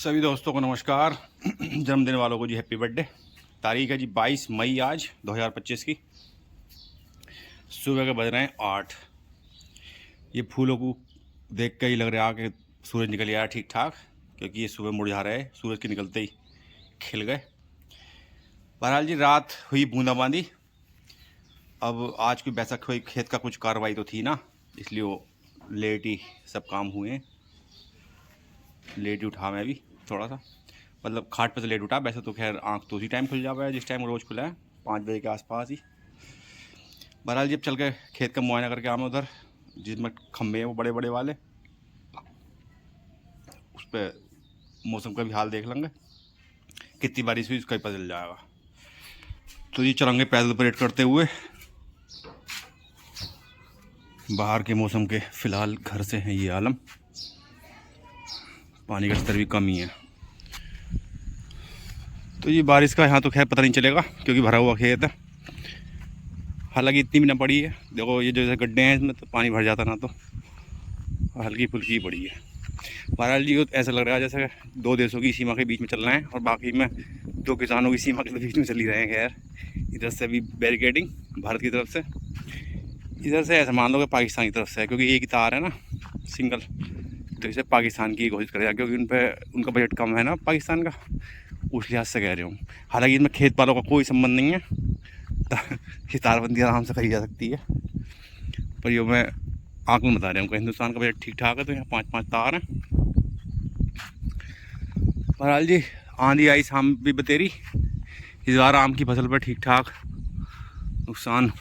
सभी दोस्तों को नमस्कार। जन्मदिन वालों को जी हैप्पी बर्थडे। तारीख है जी 22 मई आज 2025 की। सुबह के बज रहे हैं 8। ये फूलों को देख कर ही लग रहा है कि सूरज निकल आया ठीक ठाक, क्योंकि ये सुबह मुरझा रहे हैं, सूरज के निकलते ही खिल गए। बहरहाल जी रात हुई बूंदाबांदी। अब आज कोई वैसा कोई खेत का कुछ कार्रवाई तो थी ना, इसलिए वो लेट ही सब काम हुए। लेट ही उठा मैं भी थोड़ा सा, मतलब खाट पे से लेट उठा। वैसे तो खैर आंख तो उसी टाइम खुल जाता है जिस टाइम रोज़ खुला है, 5 बजे के आसपास ही। बहरहाल जब चल के खेत का मुआयना करके आए उधर, जिसमें खम्भे हैं वो बड़े बड़े वाले, उस पर मौसम का भी हाल देख लेंगे, कितनी बारिश हुई उसका ही पता चल जाएगा। तो ये चलेंगे पैदल परेड करते हुए। बाहर के मौसम के फ़िलहाल घर से है ये आलम। पानी का स्तर भी कम ही है, तो ये बारिश का यहाँ तो खैर पता नहीं चलेगा क्योंकि भरा हुआ खेत है। हालांकि इतनी भी ना पड़ी है, देखो ये जैसे गड्ढे हैं इसमें तो पानी भर जाता ना, तो हल्की फुल्की पड़ी है। बहरहाल जी ऐसा लग रहा है जैसे दो देशों की सीमा के बीच में चल रहे हैं, और बाकी में दो किसानों की सीमा के बीच में चल ही रहे हैं। खैर इधर से अभी बैरिकेडिंग भारत की तरफ से, इधर से ऐसा मान लो कि पाकिस्तान की तरफ से है, क्योंकि एक ही तार है ना सिंगल, तो इसे पाकिस्तान की कोशिश करेगा क्योंकि उनका बजट कम है ना पाकिस्तान का, उस लिहाज से कह रही हूँ। हालांकि इसमें खेत पालों का कोई संबंध नहीं है, ये तारबंदी आराम से करी जा सकती है, पर ये मैं आंकलन बता रहा हूँ कि हिंदुस्तान का बजट ठीक ठाक है, तो यहाँ 5-5 तार हैं। बहरहाल जी आंधी आई शाम भी बतेरी। इस बार आम की फसल पर ठीक ठाक नुकसान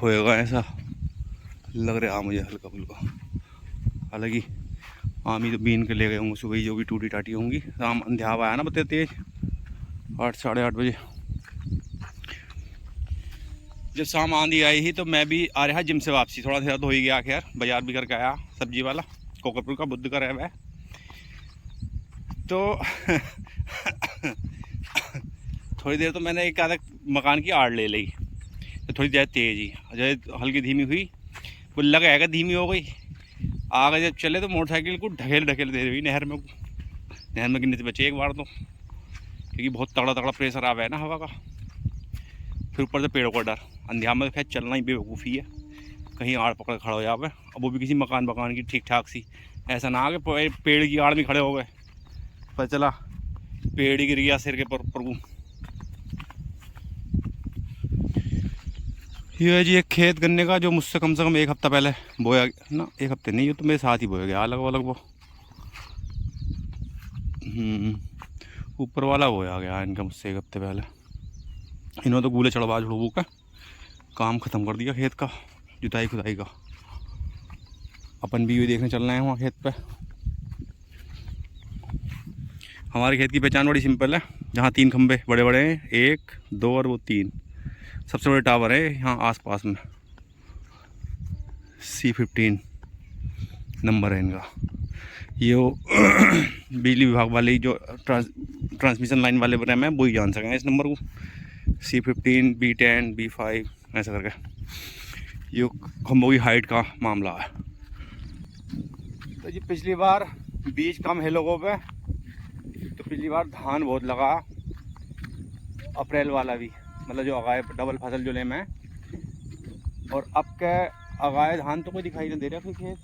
होएगा ऐसा लग रहा है मुझे हल्का फुल्का। हालांकि आम ही तो बीन के ले गए होंगे सुबह ही, जो भी टूटी टाटी होंगी। शाम अंधेरा आया ना बते तेज, 8 साढ़े 8 बजे। जब शाम आंधी आई ही तो मैं भी आ रहा जिम से वापसी, थोड़ा देर तो हो ही गया। खैर बाजार भी करके आया, सब्जी वाला कोकरपुर का बुद्ध का रह है तो थोड़ी देर तो मैंने एक आधा मकान की आड़ ले ली, तो थोड़ी देर तेज ही जब हल्की धीमी हुई, वो लगा धीमी हो गई। आगे जब चले तो मोटरसाइकिल को ढकेल दे रही नहर में गिरने से बचे एक बार तो, क्योंकि बहुत तगड़ा तगड़ा प्रेशर आ गया है ना हवा का। फिर ऊपर से पेड़ों का डर, अंधेरा में खैर चलना ही बेवकूफ़ी है, कहीं आड़ पकड़ खड़ा हो जावे। अब वो भी किसी मकान की ठीक ठाक सी, ऐसा ना आगे पेड़ की आड़ में खड़े हो गए, पता चला पेड़ ही गिर गया सिर के पर। ये है जी एक खेत गन्ने का, जो मुझसे कम से कम एक हफ्ता पहले बोया ना, एक हफ्ते नहीं, ये तो मेरे साथ ही बोया गया अलग अलग। वो ऊपर वाला बोया गया इनका मुझसे एक हफ्ते पहले। इन्होंने तो गूले चढ़वा झुड़बू का काम ख़त्म कर दिया खेत का, जुताई खुदाई का। अपन भी ये देखने चल रहे हैं वहाँ खेत पे। हमारे खेत की पहचान बड़ी सिंपल है, जहाँ 3 खंबे बड़े बड़े हैं, 1 2 और वो 3 सबसे बड़े टावर है यहाँ आसपास में। C15 नंबर है इनका। ये वो बिजली विभाग वाले जो ट्रांसमिशन लाइन वाले बने हैं, वो ही जान सकें इस नंबर को, C15 B10 B5 ऐसा करके। ये खंभों की हाइट का मामला है। तो जी पिछली बार बीज कम है लोगों पे, तो पिछली बार धान बहुत लगा, अप्रैल वाला भी, मतलब जो अगाए डबल फसल जो ले मैं। और अब के अगाए धान तो कोई दिखाई नहीं दे रहा फिर खेत,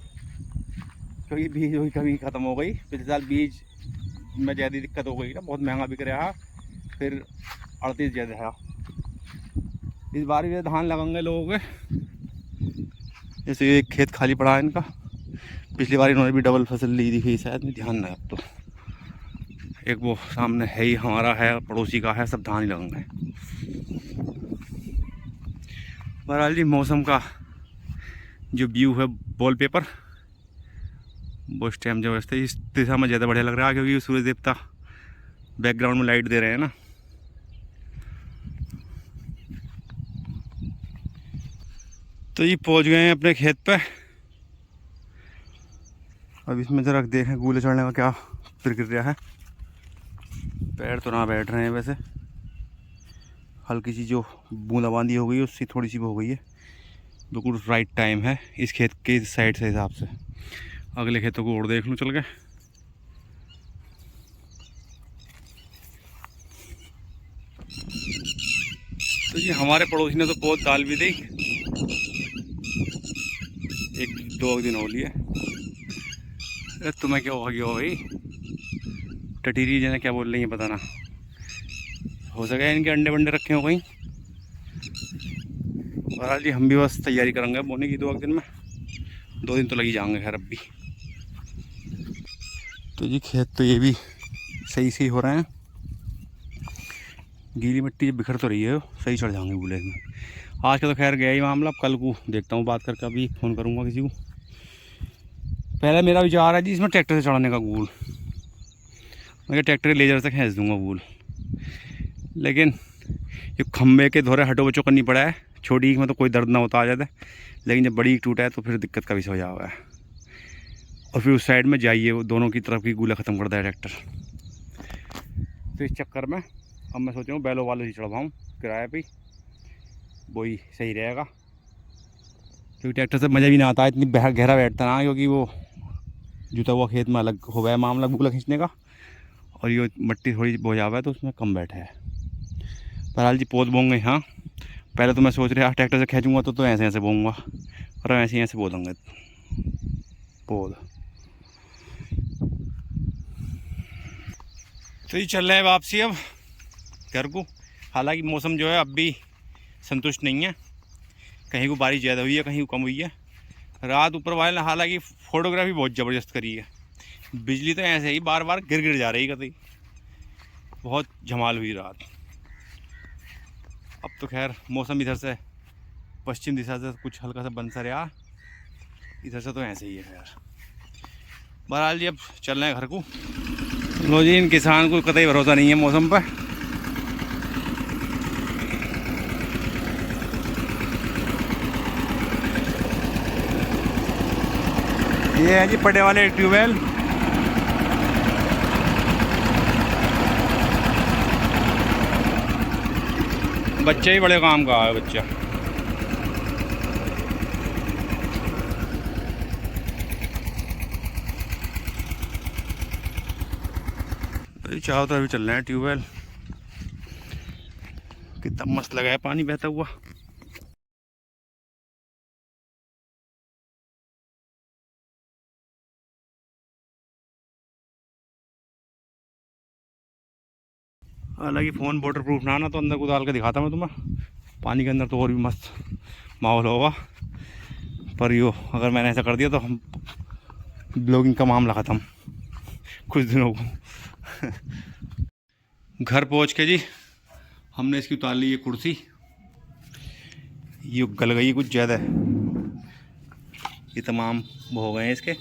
क्योंकि बीज वही कभी ख़त्म हो गई। पिछले साल बीज में ज़्यादा दिक्कत हो गई ना, बहुत महंगा बिक रहा, फिर 38 ज़्यादा है। इस बार भी धान लगाएंगे लोगों के, जैसे एक खेत खाली पड़ा है इनका, पिछली बार इन्होंने भी डबल फसल ली थी शायद, में ध्यान नहीं। अब तो एक वो सामने है ही हमारा है, पड़ोसी का है, सब धान ही लगाएंगे। बहरहाल जी मौसम का जो व्यू है वॉलपेपर, वो इस टाइम जब इस दिशा में ज़्यादा बढ़िया लग रहा है, क्योंकि सूरज देवता बैकग्राउंड में लाइट दे रहे हैं ना। तो ये पहुंच गए हैं अपने खेत पे। अब इसमें ज़रा देखें गूले चढ़ने का क्या प्रक्रिया है। पैर तो ना बैठ रहे हैं वैसे, हल्की सी जो बूंदाबांदी हो गई है उससे थोड़ी सी हो गई है। बिल्कुल राइट टाइम है इस खेत के साइड से हिसाब से। अगले खेतों को और देख लूँ चल के। तो जी हमारे पड़ोसी ने तो बहुत दाल भी दी, 1-2 दिन हो लिए। अरे तुम्हें क्या हो गया भाई, टटीरी जने क्या बोल रही है पता ना, हो सके इनके अंडे वंडे रखे हो कहीं। बहरहाल जी हम भी बस तैयारी करेंगे बोने की 2 दिन में, 2 दिन तो लग ही जाएंगे खैर अब भी। तो जी खेत तो ये भी सही सही हो रहे हैं, गीली मिट्टी बिखर तो रही है, सही चढ़ जाएंगे बुलेट में। आज का तो खैर गया ही मामला, अब कल को देखता हूँ बात करके, अभी फ़ोन करूँगा किसी को। पहले मेरा विचार है जी इसमें ट्रैक्टर से चढ़ाने का गूल, मैं ट्रैक्टर के लेजर से खींच दूँगा गूल, लेकिन ये खम्भे के धोरे हटो बचो करनी पड़ा है। छोटी ईख में तो कोई दर्द ना होता आ जाता है, लेकिन जब बड़ी ईख टूटा है तो फिर दिक्कत का विषय हो जाता है। और फिर उस साइड में जाइए, वो दोनों की तरफ की गूला ख़त्म करता है ट्रैक्टर। तो इस चक्कर में अब मैं सोच रहा हूँ बैलों वाले ही चढ़वाऊँ किराए पे, वही सही रहेगा, क्योंकि ट्रैक्टर से मज़ा भी ना आता है, इतनी गहरा बैठता ना, क्योंकि वो जुता हुआ खेत में अलग हो गया मामला गूला खींचने का, और ये मिट्टी थोड़ी बोझावा है तो उसमें कम बैठा है। बहरहाल जी पौध बोंगे। हाँ पहले तो मैं सोच रहा ट्रैक्टर से खींचूँगा तो ऐसे ऐसे बोऊँगा, और ऐसे ऐसे बो देंगे पौध। तो ये चल रहे हैं वापसी अब घर को। हालांकि मौसम जो है अब भी संतुष्ट नहीं है, कहीं को बारिश ज़्यादा हुई है, कहीं को कम हुई है। रात ऊपर वाले ने हालांकि फोटोग्राफी बहुत ज़बरदस्त करी है, बिजली तो ऐसे ही बार बार गिर जा रही कतई, बहुत झमाल हुई रात। अब तो खैर मौसम इधर से पश्चिम दिशा से कुछ हल्का सा बन सा रहा, इधर से तो ऐसे ही है खैर। बहरहाल जी अब चल रहे हैं घर को। लो जी इन किसान को कतई भरोसा नहीं है मौसम पर। ये है जी पड़े वाले ट्यूबवेल, बच्चे ही बड़े काम का है बच्चा। चारों तरफ भी चल रहे हैं ट्यूबवेल, कितना मस्त लगा है पानी बहता हुआ। हालांकि फ़ोन वाटर प्रूफ ना तो अंदर को डाल के दिखाता मैं तुम्हें, पानी के अंदर तो और भी मस्त माहौल होगा। पर यो अगर मैंने ऐसा कर दिया तो हम ब्लॉगिंग का मामला ख़त्म कुछ दिनों को। घर पहुंच के जी हमने इसकी उतार ली ये कुर्सी, ये गल गई कुछ ज़्यादा है, ये तमाम वो हो गए हैं इसके।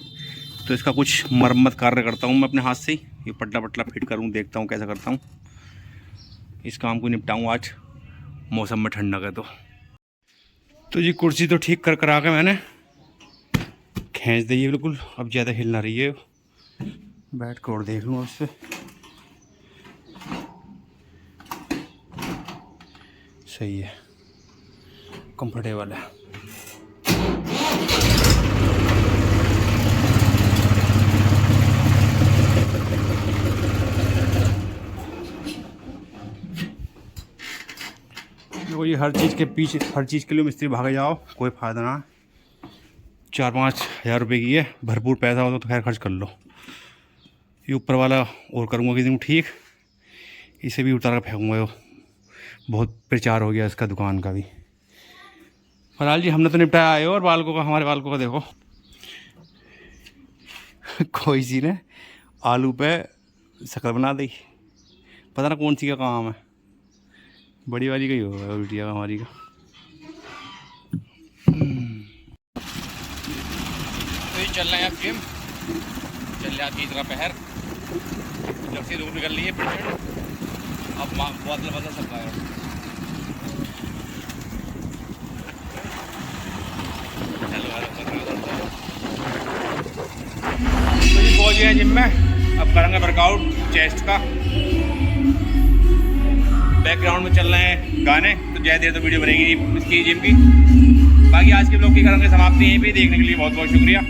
तो इसका कुछ मरम्मत कार्य करता हूँ मैं अपने हाथ से ही, ये पटला पटला फिट करूँ, देखता हूँ कैसा करता हूँ। इस काम को निपटाऊँ आज, मौसम में ठंडक है तो जी कुर्सी तो ठीक कर करा के मैंने खींच दी है बिल्कुल, अब ज़्यादा हिल ना रही है। बैठ कर और देख लूँ उससे, सही है, कंफर्टेबल है। देखो ये हर चीज़ के पीछे, हर चीज़ के लिए मिस्त्री भागे जाओ कोई फ़ायदा ना। 4-5 हज़ार रुपये की है, भरपूर पैसा हो तो खैर खर्च कर लो। ये ऊपर वाला और करूँगा किसी दिन ठीक, इसे भी उतार कर फेंकूँगा, बहुत प्रचार हो गया इसका दुकान का भी। फरहाल जी हमने तो निपटाया है, और बालकों का, हमारे बालकों का देखो कोई सी ने आलू पे शक्ल बना दी, पता ना कौन सी का काम है, बड़ी वाली का ही होगा उल्टिया का हमारी का। तो ये चल रहे हैं अब जिम, चल रहा तीसरा पहर, जब से दूर निकल ली है अब बदल बदल सकता है। तो ये पहुँच गए जिम में, अब करेंगे वर्कआउट चेस्ट का। बैकग्राउंड में चल रहे हैं गाने, तो ज़्यादा देर तो वीडियो बनेगी इसकी जिम की। बाकी आज के ब्लॉग की करेंगे समाप्ति यहीं पे। देखने के लिए बहुत बहुत शुक्रिया।